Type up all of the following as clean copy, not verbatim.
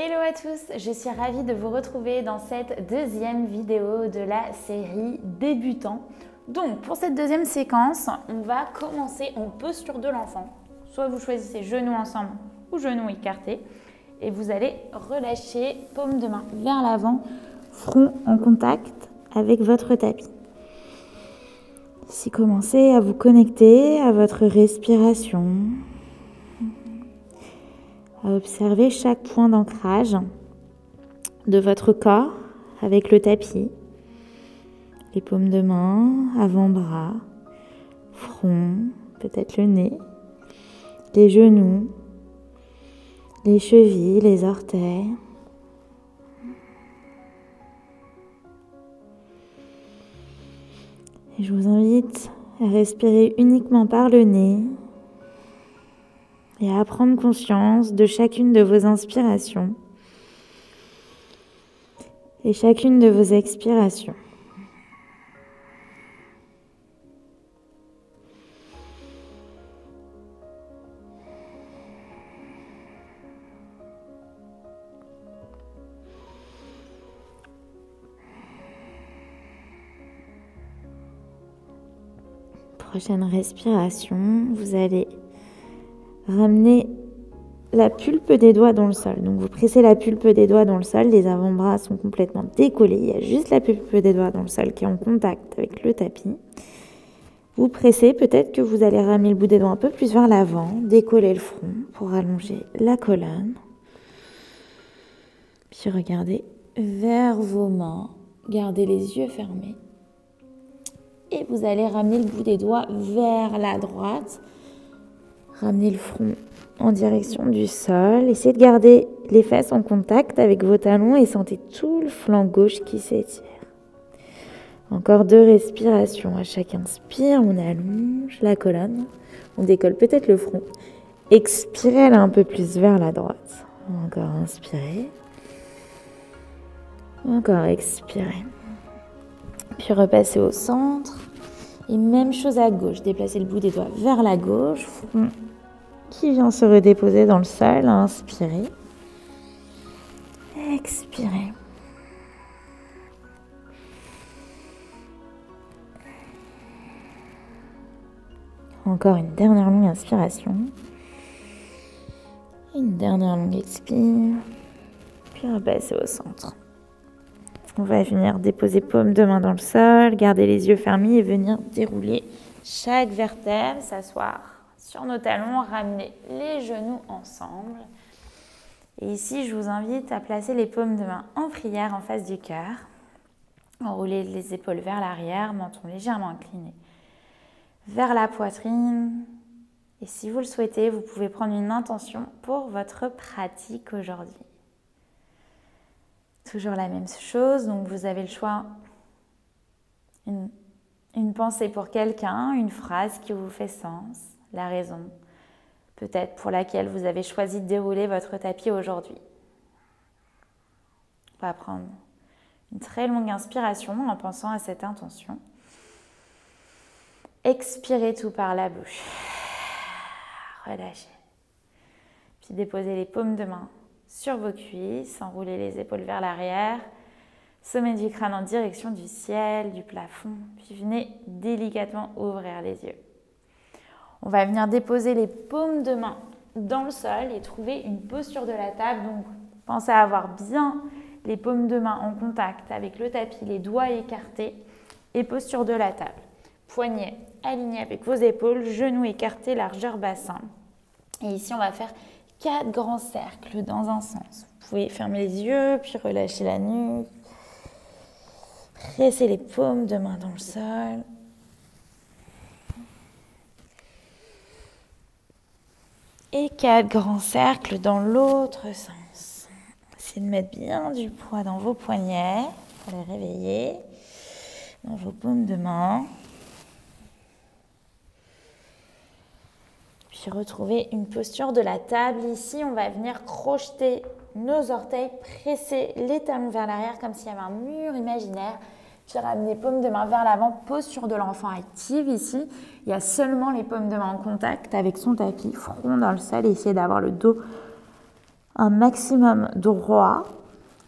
Hello à tous, je suis ravie de vous retrouver dans cette deuxième vidéo de la série débutant. Donc pour cette deuxième séquence, on va commencer en posture de l'enfant. Soit vous choisissez genoux ensemble ou genoux écartés et vous allez relâcher paume de main vers l'avant, front en contact avec votre tapis. Ici, commencez à vous connecter à votre respiration, à observer chaque point d'ancrage de votre corps avec le tapis, les paumes de main, avant-bras, front, peut-être le nez, les genoux, les chevilles, les orteils. Et je vous invite à respirer uniquement par le nez et à prendre conscience de chacune de vos inspirations et chacune de vos expirations. Prochaine respiration, vous allez ramener la pulpe des doigts dans le sol. Donc vous pressez la pulpe des doigts dans le sol, les avant-bras sont complètement décollés, il y a juste la pulpe des doigts dans le sol qui est en contact avec le tapis. Vous pressez, peut-être que vous allez ramener le bout des doigts un peu plus vers l'avant, décoller le front pour allonger la colonne. Puis regardez vers vos mains, gardez les yeux fermés. Et vous allez ramener le bout des doigts vers la droite. Ramenez le front en direction du sol. Essayez de garder les fesses en contact avec vos talons et sentez tout le flanc gauche qui s'étire. Encore 2 respirations. À chaque inspire, on allonge la colonne. On décolle peut-être le front. Expirez, allez un peu plus vers la droite. Encore inspirez. Encore expirez. Puis repassez au centre. Et même chose à gauche. Déplacez le bout des doigts vers la gauche. Front qui vient se redéposer dans le sol. Inspirez. Expirez. Encore une dernière longue inspiration. Une dernière longue expire. Puis repassez au centre. On va venir déposer paume de main dans le sol, garder les yeux fermés et venir dérouler chaque vertèbre, s'asseoir sur nos talons, ramener les genoux ensemble. Et ici, je vous invite à placer les paumes de main en prière en face du cœur. Enrouler les épaules vers l'arrière, menton légèrement incliné vers la poitrine. Et si vous le souhaitez, vous pouvez prendre une intention pour votre pratique aujourd'hui. Toujours la même chose, donc vous avez le choix, une pensée pour quelqu'un, une phrase qui vous fait sens, la raison, peut-être pour laquelle vous avez choisi de dérouler votre tapis aujourd'hui. On va prendre une très longue inspiration en pensant à cette intention. Expirez tout par la bouche. Relâchez. Puis déposez les paumes de main sur vos cuisses, enroulez les épaules vers l'arrière, sommet du crâne en direction du ciel, du plafond, puis venez délicatement ouvrir les yeux. On va venir déposer les paumes de main dans le sol et trouver une posture de la table. Donc, pensez à avoir bien les paumes de main en contact avec le tapis, les doigts écartés et posture de la table. Poignets alignés avec vos épaules, genoux écartés, largeur bassin. Et ici, on va faire 4 grands cercles dans un sens. Vous pouvez fermer les yeux, puis relâcher la nuque. Pressez les paumes de main dans le sol. Et 4 grands cercles dans l'autre sens. Essayez de mettre bien du poids dans vos poignets pour les réveiller. Dans vos paumes de main. Puis retrouver une posture de la table. Ici, on va venir crocheter nos orteils, presser les talons vers l'arrière comme s'il y avait un mur imaginaire. Puis ramener paume de main vers l'avant, posture de l'enfant active ici. Il y a seulement les paumes de main en contact avec son tapis, front dans le sol. Essayez d'avoir le dos un maximum droit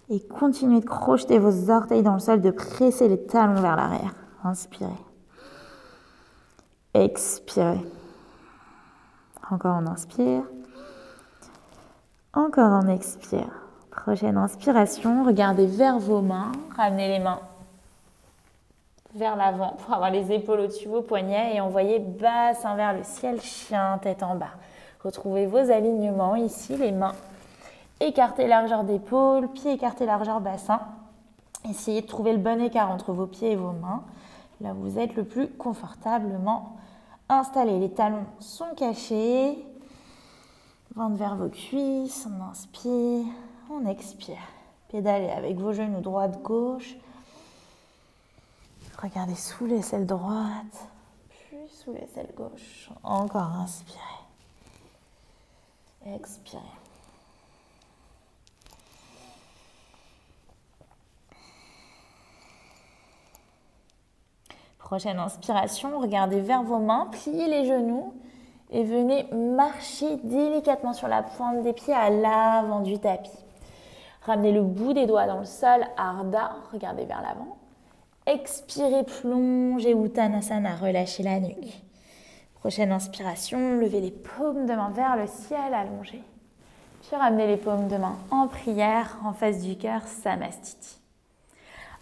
et continuez de crocheter vos orteils dans le sol, de presser les talons vers l'arrière. Inspirez. Expirez. Encore on inspire. Encore on expire. Prochaine inspiration, regardez vers vos mains, ramenez les mains vers l'avant pour avoir les épaules au-dessus de vos poignets et envoyez bassin vers le ciel, chien, tête en bas. Retrouvez vos alignements ici, les mains écartées largeur d'épaule, pieds écartés largeur bassin. Essayez de trouver le bon écart entre vos pieds et vos mains, là où vous êtes le plus confortablement installé. Les talons sont cachés, ventre vers vos cuisses, on inspire, on expire. Pédalez avec vos genoux droite, gauche. Regardez sous l'aisselle droite, puis sous l'aisselle gauche. Encore inspirez. Expirez. Prochaine inspiration, regardez vers vos mains, pliez les genoux et venez marcher délicatement sur la pointe des pieds à l'avant du tapis. Ramenez le bout des doigts dans le sol, Ardha, regardez vers l'avant. Expirez, plongez Uttanasana, relâchez la nuque. Prochaine inspiration, levez les paumes de main vers le ciel, allongez. Puis ramenez les paumes de main en prière, en face du cœur, Samastiti.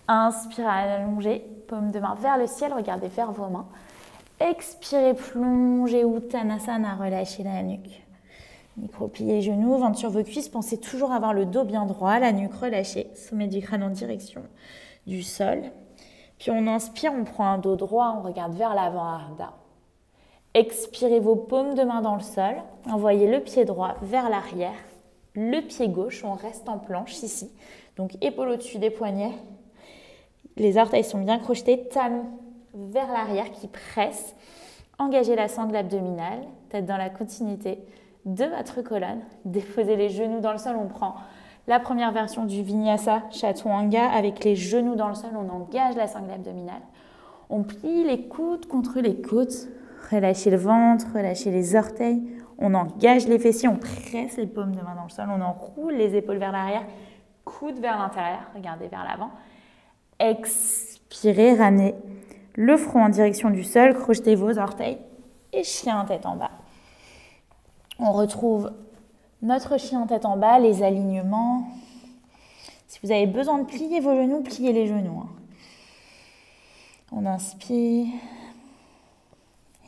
Inspirez, allongez, paumes de main vers le ciel, regardez vers vos mains. Expirez, plongez Uttanasana, relâchez la nuque. Micro-pliez les genoux, ventre sur vos cuisses, pensez toujours avoir le dos bien droit, la nuque relâchée, sommet du crâne en direction du sol. Puis on inspire, on prend un dos droit, on regarde vers l'avant, Ardha. Expirez vos paumes de main dans le sol, envoyez le pied droit vers l'arrière, le pied gauche, on reste en planche ici. Donc épaule au-dessus des poignets, les orteils sont bien crochetés, talons vers l'arrière qui presse. Engagez la sangle abdominale, tête dans la continuité de votre colonne. Déposez les genoux dans le sol, on prend la première version du Vinyasa Chaturanga avec les genoux dans le sol, on engage la sangle abdominale. On plie les coudes contre les côtes, relâchez le ventre, relâchez les orteils, on engage les fessiers, on presse les paumes de main dans le sol, on enroule les épaules vers l'arrière, coudes vers l'intérieur, regardez vers l'avant. Expirez, ramenez le front en direction du sol, crochetez vos orteils et chien tête en bas. On retrouve notre chien tête en bas, les alignements. Si vous avez besoin de plier vos genoux, pliez les genoux. On inspire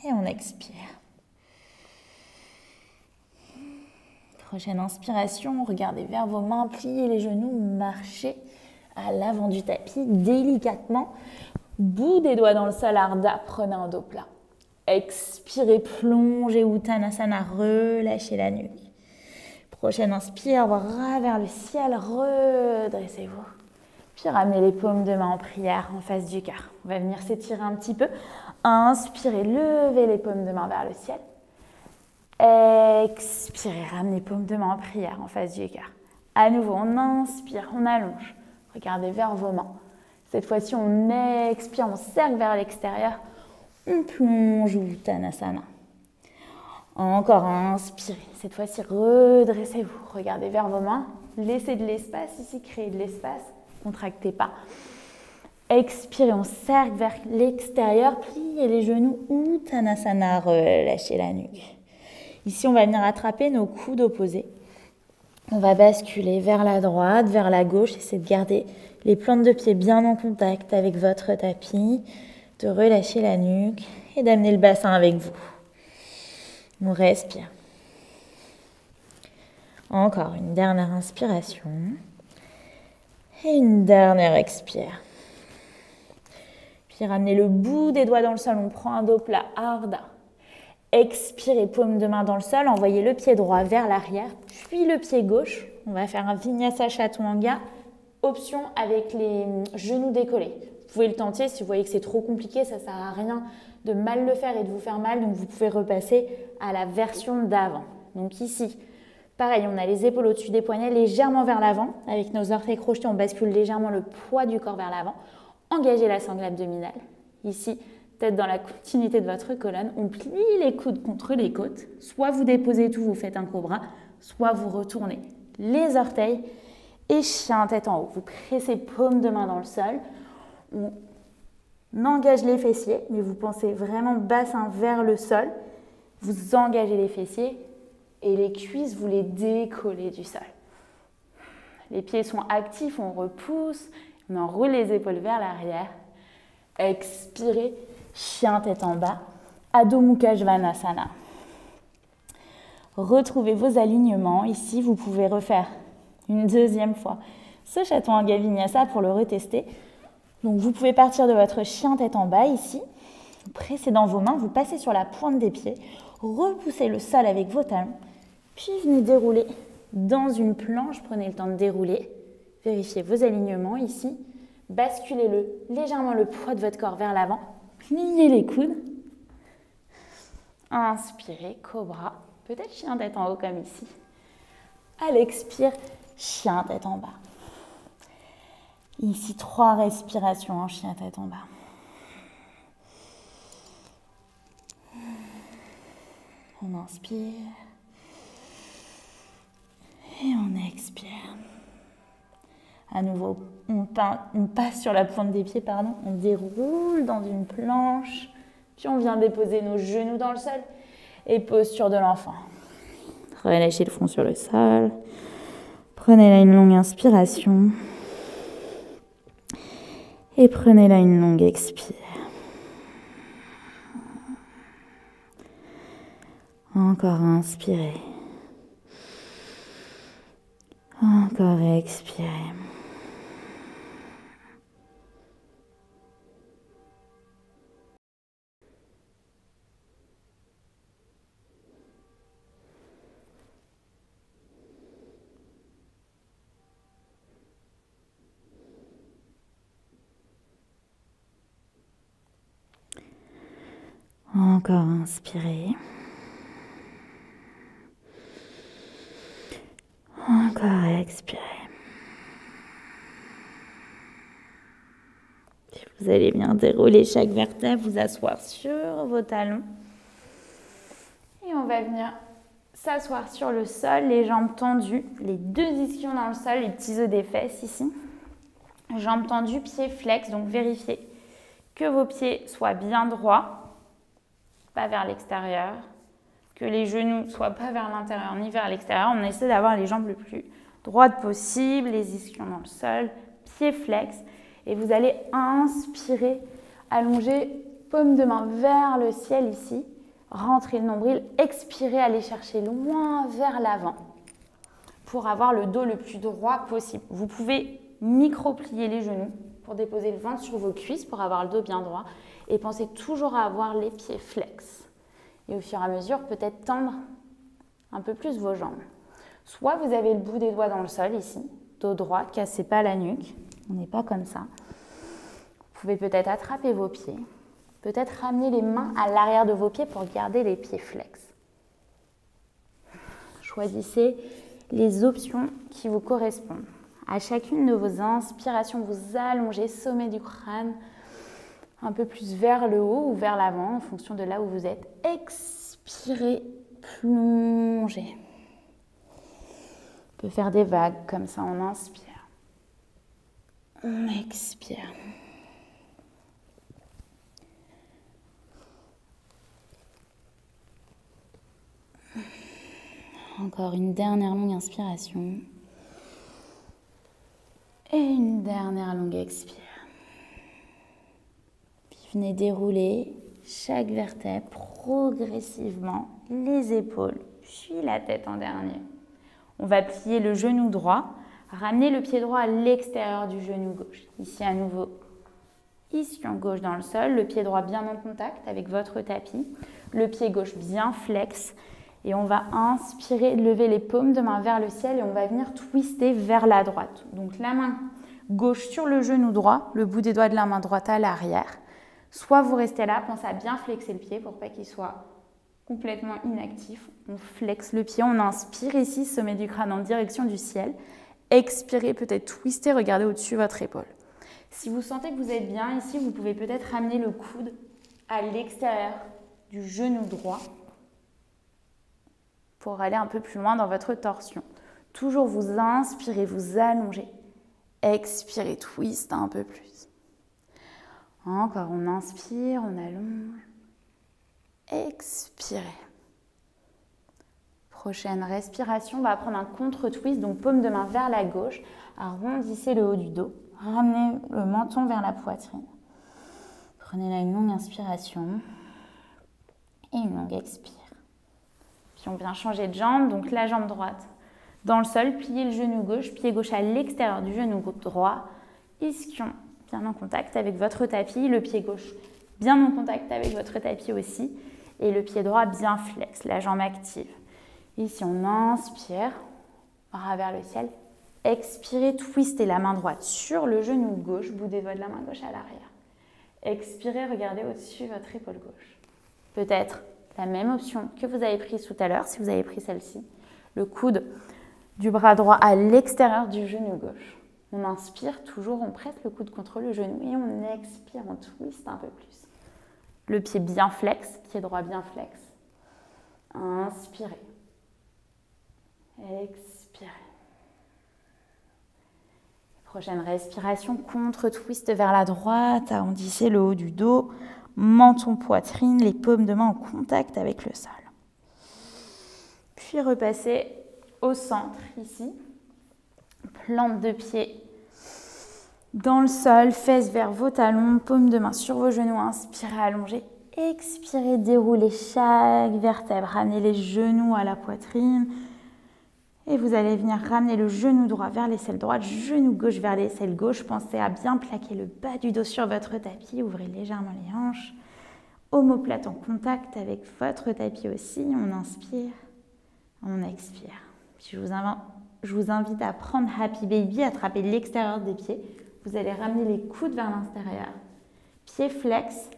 et on expire. Prochaine inspiration, regardez vers vos mains, pliez les genoux, marchez à l'avant du tapis délicatement. Bout des doigts dans le sol, Ardha, prenez un dos plat. Expirez, plongez Uttanasana, relâchez la nuque. Prochaine inspire, bras vers le ciel, redressez-vous. Puis ramenez les paumes de main en prière en face du cœur. On va venir s'étirer un petit peu. Inspirez, levez les paumes de main vers le ciel. Expirez, ramenez les paumes de main en prière en face du cœur. À nouveau, on inspire, on allonge. Regardez vers vos mains. Cette fois-ci, on expire, on cercle vers l'extérieur. On plonge Uttanasana. Encore inspirez. Cette fois-ci, redressez-vous. Regardez vers vos mains. Laissez de l'espace ici, créez de l'espace. Contractez pas. Expirez, on cercle vers l'extérieur. Pliez les genoux. Uttanasana, relâchez la nuque. Ici, on va venir attraper nos coudes opposés. On va basculer vers la droite, vers la gauche. Essayez de garder les plantes de pied bien en contact avec votre tapis, de relâcher la nuque et d'amener le bassin avec vous. On respire. Encore une dernière inspiration. Et une dernière expire. Puis ramenez le bout des doigts dans le sol. On prend un dos plat, Ardha. Expirez, paume de main dans le sol. Envoyez le pied droit vers l'arrière, puis le pied gauche. On va faire un Vinyasa Chaturanga. Option avec les genoux décollés. Vous pouvez le tenter si vous voyez que c'est trop compliqué, ça ne sert à rien de mal le faire et de vous faire mal. Donc vous pouvez repasser à la version d'avant. Donc ici, pareil, on a les épaules au-dessus des poignets, légèrement vers l'avant. Avec nos orteils crochetés, on bascule légèrement le poids du corps vers l'avant. Engagez la sangle abdominale. Ici, tête dans la continuité de votre colonne. On plie les coudes contre les côtes. Soit vous déposez tout, vous faites un cobra, soit vous retournez les orteils et chien tête en haut. Vous pressez paume de main dans le sol. On engage les fessiers, mais vous pensez vraiment bassin vers le sol. Vous engagez les fessiers et les cuisses, vous les décollez du sol. Les pieds sont actifs, on repousse, on enroule les épaules vers l'arrière. Expirez, chien tête en bas, Adho Mukha Svanasana. Retrouvez vos alignements. Ici, vous pouvez refaire une deuxième fois ce Chaturanga Vinyasa pour le retester. Donc, vous pouvez partir de votre chien tête en bas ici. Vous pressez dans vos mains, vous passez sur la pointe des pieds, repoussez le sol avec vos talons, puis venez dérouler dans une planche. Prenez le temps de dérouler. Vérifiez vos alignements ici. Basculez légèrement le poids de votre corps vers l'avant. Pliez les coudes. Inspirez, cobra. Peut-être chien tête en haut comme ici. À l'expire, chien tête en bas. Ici, 3 respirations en chien tête en bas. On inspire. Et on expire. À nouveau, on passe sur la pointe des pieds, on déroule dans une planche, puis on vient déposer nos genoux dans le sol et posture de l'enfant. Relâchez le front sur le sol. Prenez là une longue inspiration et prenez là une longue expire. Encore inspirez. Encore expirez. Encore inspirez. Encore expirez. Vous allez bien dérouler chaque vertèbre, vous asseoir sur vos talons. Et on va venir s'asseoir sur le sol, les jambes tendues, les 2 ischions dans le sol, les petits os des fesses ici. Jambes tendues, pieds flex, donc vérifiez que vos pieds soient bien droits, pas vers l'extérieur, que les genoux ne soient pas vers l'intérieur ni vers l'extérieur. On essaie d'avoir les jambes le plus droites possible, les ischions dans le sol, pieds flex. Et vous allez inspirer, allonger paume de main vers le ciel ici, rentrez le nombril, expirez, allez chercher loin vers l'avant pour avoir le dos le plus droit possible. Vous pouvez micro-plier les genoux pour déposer le ventre sur vos cuisses pour avoir le dos bien droit et pensez toujours à avoir les pieds flex. Et au fur et à mesure, peut-être tendre un peu plus vos jambes. Soit vous avez le bout des doigts dans le sol ici, dos droit, cassez pas la nuque. On n'est pas comme ça. Vous pouvez peut-être attraper vos pieds, peut-être ramener les mains à l'arrière de vos pieds pour garder les pieds flex. Choisissez les options qui vous correspondent. À chacune de vos inspirations, vous allongez sommet du crâne un peu plus vers le haut ou vers l'avant en fonction de là où vous êtes. Expirez, plongez. On peut faire des vagues comme ça, on inspire. On expire. Encore une dernière longue inspiration. Et une dernière longue expire. Puis venez dérouler chaque vertèbre progressivement, les épaules, puis la tête en dernier. On va plier le genou droit. Ramenez le pied droit à l'extérieur du genou gauche. Ici à nouveau, ischion gauche dans le sol, le pied droit bien en contact avec votre tapis, le pied gauche bien flex. Et on va inspirer, lever les paumes de main vers le ciel et on va venir twister vers la droite. Donc la main gauche sur le genou droit, le bout des doigts de la main droite à l'arrière. Soit vous restez là, pensez à bien flexer le pied pour pas qu'il soit complètement inactif. On flexe le pied, on inspire ici, sommet du crâne en direction du ciel. Expirez, peut-être twister, regardez au-dessus de votre épaule. Si vous sentez que vous êtes bien ici, vous pouvez peut-être ramener le coude à l'extérieur du genou droit pour aller un peu plus loin dans votre torsion. Toujours vous inspirez, vous allongez. Expirez, twist un peu plus. Encore, on inspire, on allonge. Expirez. Prochaine respiration, on va prendre un contre-twist, donc paume de main vers la gauche. Arrondissez le haut du dos. Ramenez le menton vers la poitrine. Prenez là une longue inspiration et une longue expire. Puis on vient changer de jambe, donc la jambe droite dans le sol, pliez le genou gauche, pied gauche à l'extérieur du genou droit. Ischion bien en contact avec votre tapis, le pied gauche bien en contact avec votre tapis aussi et le pied droit bien flex, la jambe active. Ici on inspire, bras vers le ciel. Expirez, twistez la main droite sur le genou gauche, bout des doigts de la main gauche à l'arrière. Expirez, regardez au-dessus votre épaule gauche. Peut-être la même option que vous avez prise tout à l'heure, si vous avez pris celle-ci. Le coude du bras droit à l'extérieur du genou gauche. On inspire, toujours on presse le coude contre le genou et on expire, on twist un peu plus. Le pied bien flex, pied droit bien flex. Inspirez. Expirez. Prochaine respiration, contre-twist vers la droite, arrondissez le haut du dos, menton, poitrine, les paumes de main en contact avec le sol. Puis repassez au centre ici, plante de pied dans le sol, fesses vers vos talons, paumes de main sur vos genoux, inspirez, allongez, expirez, déroulez chaque vertèbre, ramenez les genoux à la poitrine et vous allez venir ramener le genou droit vers l'aisselle droite, genou gauche vers l'aisselle gauche, pensez à bien plaquer le bas du dos sur votre tapis, ouvrez légèrement les hanches, omoplate en contact avec votre tapis aussi, on inspire, on expire. Puis je vous invite à prendre Happy Baby, attraper l'extérieur des pieds. Vous allez ramener les coudes vers l'intérieur, pieds flex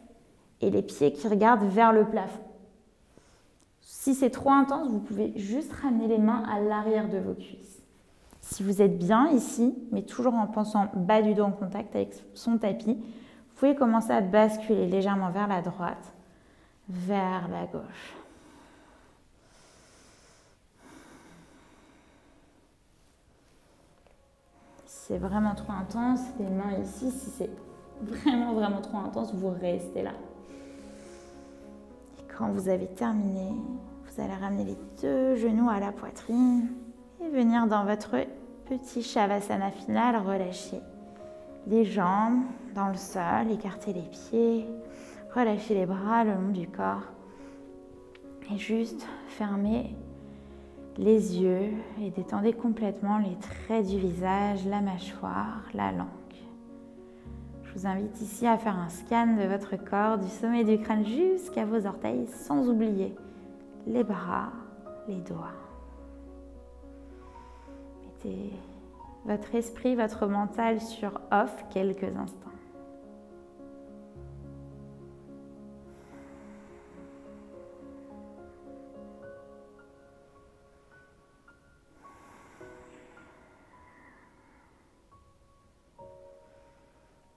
et les pieds qui regardent vers le plafond. Si c'est trop intense, vous pouvez juste ramener les mains à l'arrière de vos cuisses. Si vous êtes bien ici, mais toujours en pensant bas du dos en contact avec son tapis, vous pouvez commencer à basculer légèrement vers la droite, vers la gauche. Si c'est vraiment trop intense, les mains ici. Si c'est vraiment trop intense, vous restez là. Et quand vous avez terminé, vous allez ramener les deux genoux à la poitrine et venir dans votre petit Shavasana final, relâcher les jambes dans le sol, écarter les pieds, relâcher les bras le long du corps et juste fermer les yeux et détendez complètement les traits du visage, la mâchoire, la langue. Je vous invite ici à faire un scan de votre corps, du sommet du crâne jusqu'à vos orteils, sans oublier les bras, les doigts. Mettez votre esprit, votre mental sur off quelques instants.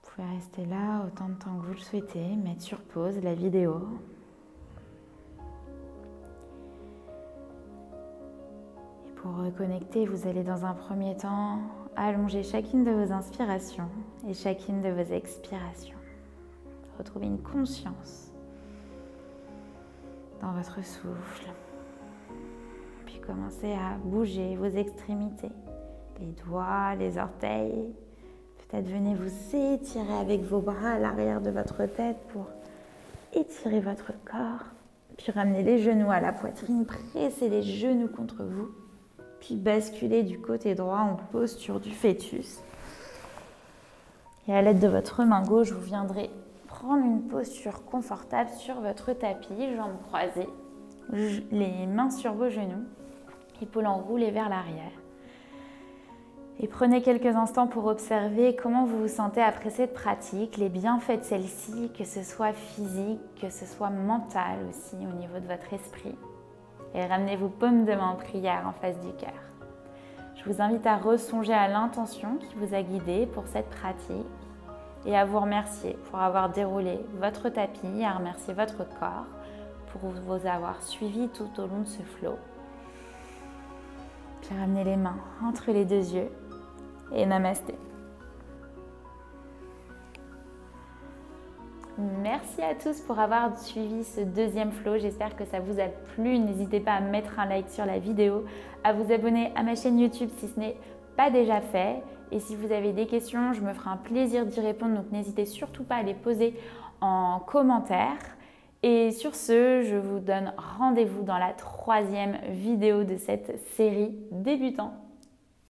Vous pouvez rester là autant de temps que vous le souhaitez, mettre sur pause la vidéo. Et pour reconnecter, vous allez dans un premier temps allonger chacune de vos inspirations et chacune de vos expirations. Retrouvez une conscience dans votre souffle. Puis commencez à bouger vos extrémités, les doigts, les orteils. Peut-être venez vous étirer avec vos bras à l'arrière de votre tête pour étirer votre corps. Puis ramenez les genoux à la poitrine, pressez les genoux contre vous. Puis basculez du côté droit en posture du fœtus. Et à l'aide de votre main gauche, vous viendrez prendre une posture confortable sur votre tapis, jambes croisées, les mains sur vos genoux, épaules enroulées vers l'arrière. Et prenez quelques instants pour observer comment vous vous sentez après cette pratique, les bienfaits de celle-ci, que ce soit physique, que ce soit mental aussi au niveau de votre esprit. Et ramenez vos paumes de main en prière en face du cœur. Je vous invite à ressonger à l'intention qui vous a guidé pour cette pratique et à vous remercier pour avoir déroulé votre tapis, à remercier votre corps pour vous avoir suivi tout au long de ce flow. J'ai ramené les mains entre les deux yeux et namasté. Merci à tous pour avoir suivi ce deuxième flow. J'espère que ça vous a plu. N'hésitez pas à mettre un like sur la vidéo, à vous abonner à ma chaîne YouTube si ce n'est pas déjà fait. Et si vous avez des questions, je me ferai un plaisir d'y répondre. Donc n'hésitez surtout pas à les poser en commentaire. Et sur ce, je vous donne rendez-vous dans la 3e vidéo de cette série débutant.